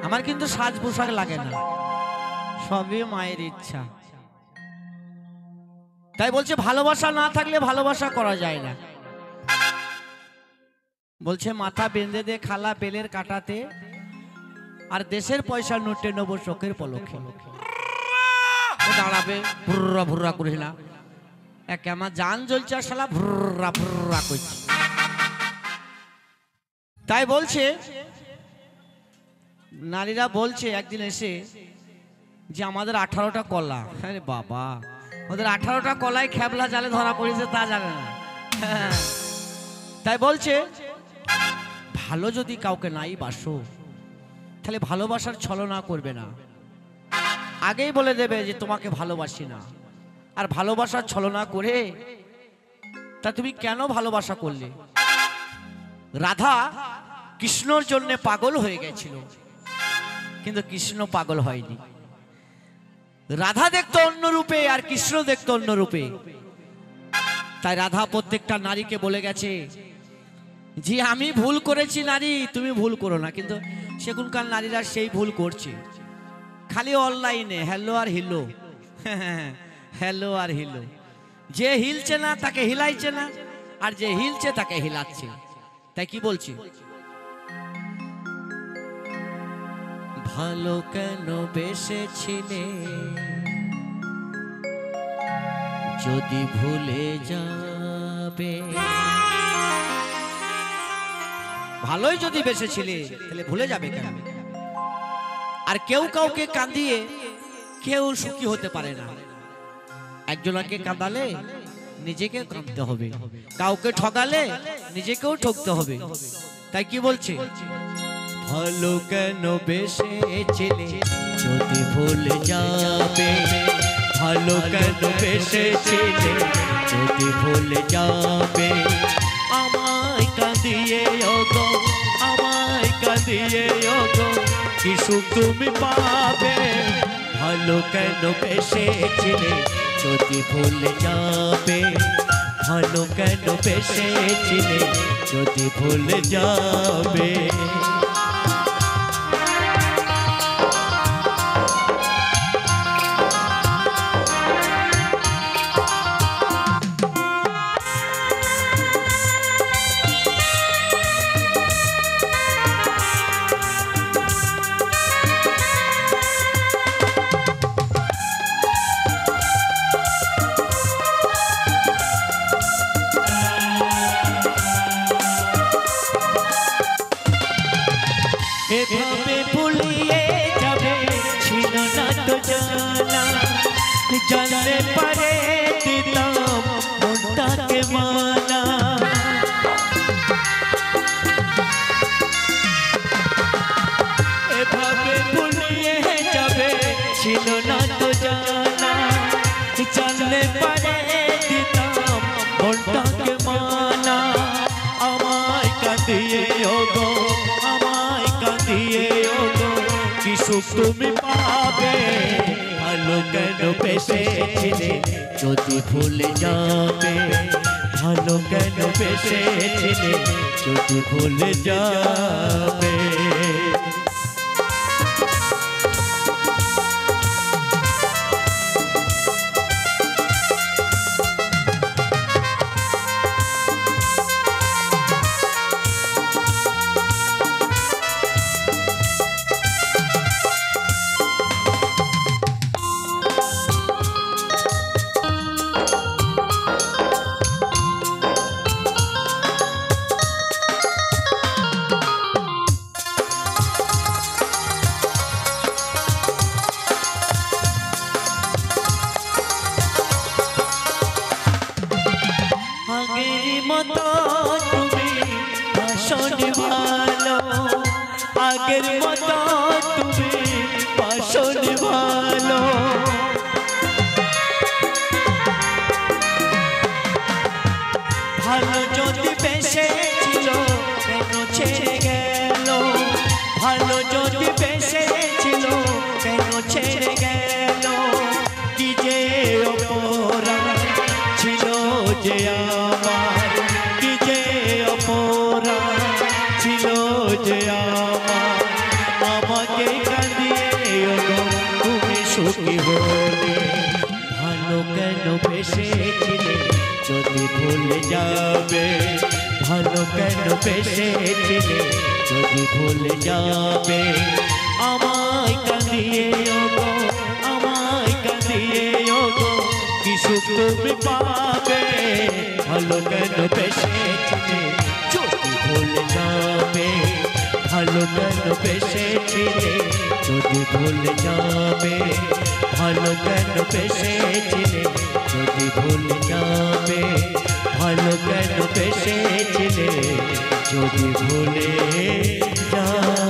আমার কিন্তু সাজ পোশাক লাগে না, সবই মায়ের ইচ্ছা। তাই বলছে ভালোবাসা না থাকলে ভালোবাসা করা যায় না। বলছে মাথা বেঁধে দে খালা বেলের কাটাতে, আর দেশের পয়সা নোটে নেবো চোখের পলকে। দাঁড়াবে ভুর্রা ভুর্রা করিস না, এক আমার জান জ্বলছে আর শালা ভুর্রা ভুর্রা করছে। তাই বলছে নারীরা বলছে একদিন এসে যে আমাদের 18টা কলা। আরে বাবা, ওদের 18টা কলায় খেবলা জালে ধরা পড়েছে তা জানে না। তাই বলছে ভালো যদি কাউকে নাই বাসো, তাহলে ভালোবাসার ছলনা করবে না, আগেই বলে দেবে যে তোমাকে ভালোবাসি না। আর ভালোবাসার ছলনা করে তা তুমি কেন ভালোবাসা করলে? রাধা কৃষ্ণর জন্য পাগল হয়ে গেছিল, কিন্তু কৃষ্ণ পাগল হয়নি। রাধা দেখতো অন্য রূপে আর কৃষ্ণ দেখতো অন্য রূপে। তাই রাধা প্রত্যেকটা নারীকে বলে গেছে যে আমি ভুল করেছি নারী, তুমি ভুল করো না। কিন্তু সেখানকার নারীরা সেই ভুল করছে, খালি অনলাইনে হ্যালো আর হিলো, হ্যালো আর হিলো। যে হিলছে না তাকে হিলাইছে না, আর যে হিলছে তাকে হিলাচ্ছে। তাই কি বলছি, ভালো কেন বেসেছিলে যদি ভুলে যাবে? ভালোই যদি বেসেছিলে তাহলে ভুলে যাবে কেন? আর কেউ কাউকে কাঁদিয়ে কেউ সুখী হতে পারে না। একজনকে কাঁদালে নিজেকে কাঁদতে হবে, কাউকে ঠকালে নিজেকেও ঠকতে হবে। তাই কি বলছে, ভালো কেন বেসেছিলে যদি ভুলে যাবে? ভালো কেন বেসেছিলে যদি ভুলে যাবে? আমায় কাঁদিয়ে ওগো, আমায় কাঁদিয়ে ওগো, কি সুখ তুমি পাবে? ভালো কেন বেসেছিলে যদি ভুলে যাবে? ভালো কেন বেসেছিলে যদি ভুলে যাবে? এভাবে ভুলিয়ে যাবে ছিল না তো জানা, জানলে পারে দিতাম মনটাকে মানা। এভাবে ভুলিয়ে যাবে ছিল না তো জানা, জানলে পারে দিতাম মনটাকে মানা। আমায় কাঁদিয়ে ওগো, আমায় কাঁদিয়ে ওগো, কি সুখ তুমি পাবে? ভালো কেন বেসেছিলে যদি ভুলে যাবে? ভালো কেন বেসেছিলে যদি ভুলে যাবে? আগের মতো তুমি বাসনি ভালো, আগের মতো তুমি বাসনি ভালো। ভালো যদি বেসেছিল কেন ছেড়ে গেল? ভালো যদি বেসেছিল কেন ছেড়ে গেল? কি যে অপরাধ ছিল যে আমার, কি যে অপরাধ ছিল যে আমার, আমাকে হলে ভালো কেন বেসেছিলে যদি ভুলে যাবে ভালো কেন বেসেছিলে যদি ভুলে যাবে আমায় কাঁদিয়ে ওগো আমায় কাঁদিয়ে ওগো কি সুখ তুমি পাবে ভালো কেন বেসেছিলে যদি ভুলে যাবে ভালো কেন বেসেছিলে যদি ভুলে যাবে ভালো কেন বেসেছিলে যদি ভুলে যাবে ভালো কেন বেসেছিলে যদি ভুলে যাবে